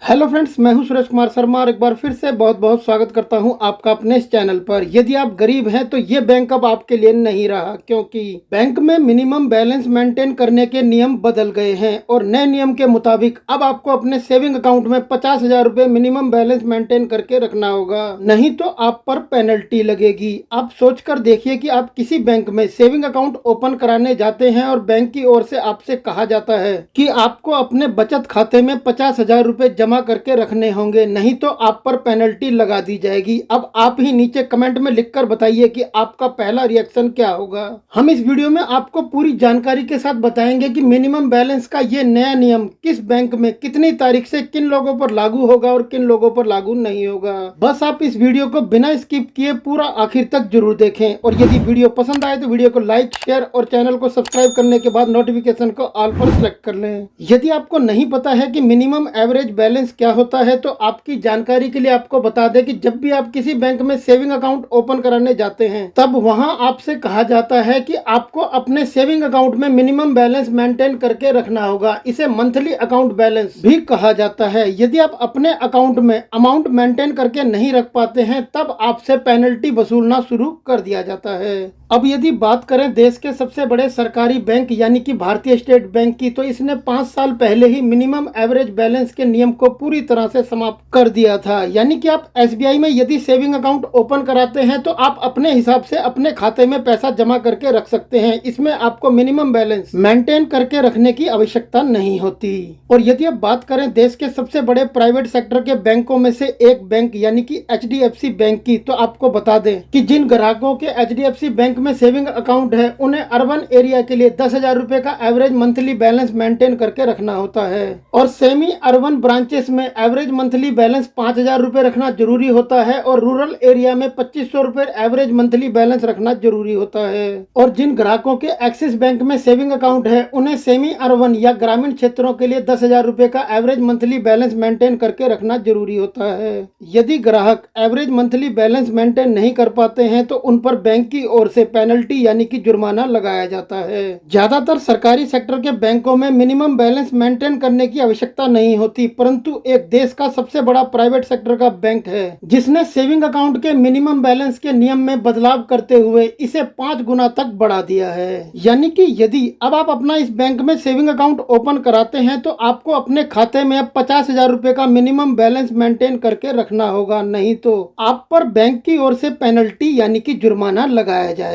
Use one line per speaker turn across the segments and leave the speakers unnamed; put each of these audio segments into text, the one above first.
Hello friends, मैं हूं सुरेश कुमार शर्मा और एक बार फिर से बहुत बहुत स्वागत करता हूं आपका अपने इस चैनल पर। यदि आप गरीब हैं तो ये बैंक अब आपके लिए नहीं रहा, क्योंकि बैंक में मिनिमम बैलेंस मेंटेन करने के नियम बदल गए हैं और नए नियम के मुताबिक अब आपको अपने सेविंग अकाउंट में 50,000 रुपए मिनिमम बैलेंस मेंटेन करके रखना होगा, नहीं तो आप पर पेनल्टी लगेगी। आप सोच कर देखिए कि आप किसी बैंक में सेविंग अकाउंट ओपन कराने जाते हैं और बैंक की ओर से आपसे कहा जाता है कि आपको अपने बचत खाते में 50,000 रुपए जमा करके रखने होंगे, नहीं तो आप पर पेनल्टी लगा दी जाएगी। अब आप ही नीचे कमेंट में लिखकर बताइए कि आपका पहला रिएक्शन क्या होगा। हम इस वीडियो में आपको पूरी जानकारी के साथ बताएंगे कि मिनिमम बैलेंस का ये नया नियम किस बैंक में कितनी तारीख से किन लोगों पर लागू होगा और किन लोगों पर लागू नहीं होगा। बस आप इस वीडियो को बिना स्किप किए पूरा आखिर तक जरूर देखें और यदि वीडियो पसंद आए तो वीडियो को लाइक, शेयर और चैनल को सब्सक्राइब करने के बाद नोटिफिकेशन को ऑल पर सेलेक्ट कर लें। यदि आपको नहीं पता है कि मिनिमम एवरेज बैलेंस क्या होता है तो आपकी जानकारी के लिए आपको बता दें कि जब भी आप किसी बैंक में सेविंग अकाउंट ओपन कराने जाते हैं तब वहां आपसे कहा जाता है कि आपको अपने सेविंग अकाउंट में मिनिमम बैलेंस मेंटेन करके रखना होगा। इसे मंथली अकाउंट बैलेंस भी कहा जाता है। यदि आप अपने अकाउंट में अमाउंट मेंटेन करके नहीं रख पाते हैं तब आपसे पेनल्टी वसूलना शुरू कर दिया जाता है। अब यदि बात करें देश के सबसे बड़े सरकारी बैंक यानी कि भारतीय स्टेट बैंक की, तो इसने 5 साल पहले ही मिनिमम एवरेज बैलेंस के नियम को पूरी तरह से समाप्त कर दिया था। यानी कि आप एसबीआई में यदि सेविंग अकाउंट ओपन कराते हैं तो आप अपने हिसाब से अपने खाते में पैसा जमा करके रख सकते हैं। इसमें आपको मिनिमम बैलेंस मेंटेन करके रखने की आवश्यकता नहीं होती। और यदि आप बात करें देश के सबसे बड़े प्राइवेट सेक्टर के बैंकों में से एक बैंक यानी कि एचडीएफसी बैंक की, तो आपको बता दें कि जिन ग्राहकों के एचडीएफसी बैंक में सेविंग अकाउंट है उन्हें अर्बन एरिया के लिए 10,000 रुपए का एवरेज मंथली बैलेंस मेंटेन करके रखना होता है और सेमी अर्बन ब्रांचेस में एवरेज मंथली बैलेंस 5,000 रुपए रखना जरूरी होता है और रूरल एरिया में 2,500 रुपए एवरेज मंथली बैलेंस रखना जरूरी होता है। और जिन ग्राहकों के एक्सिस बैंक में सेविंग अकाउंट है उन्हें सेमी अर्बन या ग्रामीण क्षेत्रों के लिए 10,000 रुपए का एवरेज मंथली बैलेंस मेंटेन करके रखना जरूरी होता है। यदि ग्राहक एवरेज मंथली बैलेंस मेंटेन नहीं कर पाते हैं तो उन पर बैंक की ओर से पेनल्टी यानी कि जुर्माना लगाया जाता है। ज्यादातर सरकारी सेक्टर के बैंकों में मिनिमम बैलेंस मेंटेन करने की आवश्यकता नहीं होती, परंतु एक देश का सबसे बड़ा प्राइवेट सेक्टर का बैंक है जिसने सेविंग अकाउंट के मिनिमम बैलेंस के नियम में बदलाव करते हुए इसे 5 गुना तक बढ़ा दिया है। यानी कि यदि अब आप अपना इस बैंक में सेविंग अकाउंट ओपन कराते हैं तो आपको अपने खाते में अब 50,000 रुपए का मिनिमम बैलेंस मेंटेन करके रखना होगा, नहीं तो आप पर बैंक की ओर से पेनल्टी यानी कि जुर्माना लगाया जाएगा।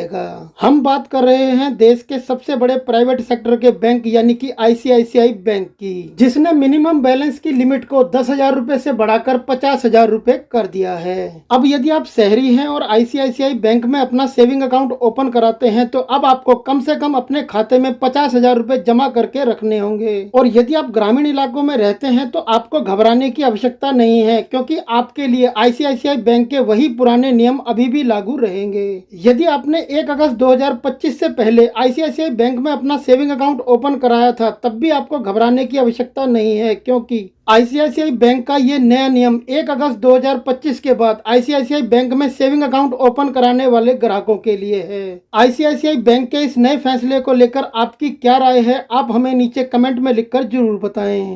हम बात कर रहे हैं देश के सबसे बड़े प्राइवेट सेक्टर के बैंक यानी कि आईसीआईसीआई बैंक की, जिसने मिनिमम बैलेंस की लिमिट को 10,000 रुपए से बढ़ाकर 50,000 रुपए कर दिया है। अब यदि आप शहरी हैं और आईसीआईसीआई बैंक में अपना सेविंग अकाउंट ओपन कराते हैं तो अब आपको कम से कम अपने खाते में 50,000 रुपए जमा करके रखने होंगे। और यदि आप ग्रामीण इलाकों में रहते हैं तो आपको घबराने की आवश्यकता नहीं है, क्योंकि आपके लिए आईसीआईसीआई बैंक के वही पुराने नियम अभी भी लागू रहेंगे। यदि आपने 1 अगस्त 2025 से पहले आईसीआईसीआई बैंक में अपना सेविंग अकाउंट ओपन कराया था तब भी आपको घबराने की आवश्यकता नहीं है, क्योंकि आईसीआईसीआई बैंक का ये नया नियम 1 अगस्त 2025 के बाद आईसीआईसीआई बैंक में सेविंग अकाउंट ओपन कराने वाले ग्राहकों के लिए है। आईसीआईसीआई बैंक के इस नए फैसले को लेकर आपकी क्या राय है, आप हमें नीचे कमेंट में लिखकर जरूर बताएं।